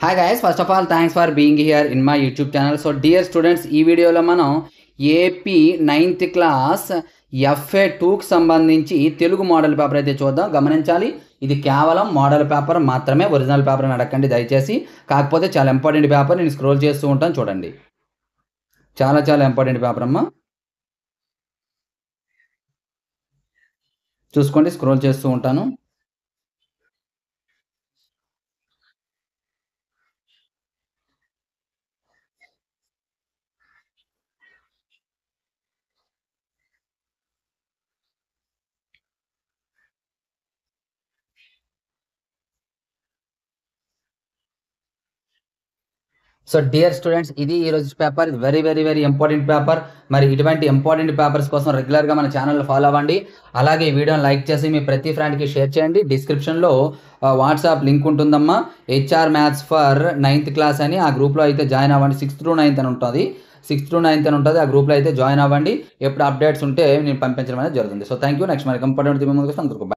Hi guys, first of all thanks for being here in my YouTube channel. So dear students, ఈ వీడియోలో మనం AP 9th class FA2కి సంబంధించి Telugu model paper అయితే చూద్దాం. గమనించాలి, ఇది కేవలం మోడల్ పేపర్ మాత్రమే, ఒరిజినల్ పేపర్ అని అడగండి దయచేసి. కాకపోతే చాలా ఇంపార్టెంట్ పేపర్, నేను స్క్రోల్ చేస్తూ ఉంటాను చూడండి. చాలా చాలా ఇంపార్టెంట్ పేపర్ అమ్మా, చూసుకోండి, స్క్రోల్ చేస్తూ ఉంటాను. సో డియర్ స్టూడెంట్స్, ఇది ఈరోజు paper very very very important paper. మరి ఇటువంటి ఇంపార్టెంట్ పేపర్స్ కోసం రెగ్యులర్గా మన ఛానల్ ఫాలో అవ్వండి. అలాగే ఈ వీడియోని లైక్ చేసి మీ ప్రతి ఫ్రెండ్కి షేర్ చేయండి. డిస్క్రిప్షన్లో వాట్సాప్ లింక్ ఉంటుందమ్మా, HR maths for 9th class అని. ఆ గ్రూప్లో అయితే జాయిన్ అవ్వండి. 6th to 9th అని ఉంటుంది, 6th to 9th అని ఉంటుంది. ఆ గ్రూప్లో అయితే జాయిన్ అవ్వండి. ఎప్పుడు అప్డేట్స్ ఉంటే నేను పంపించడం అనేది జరుగుతుంది. So thank you. నెక్స్ట్ మనకి ఇంపార్టెంట్ ముందుకు వస్తాం.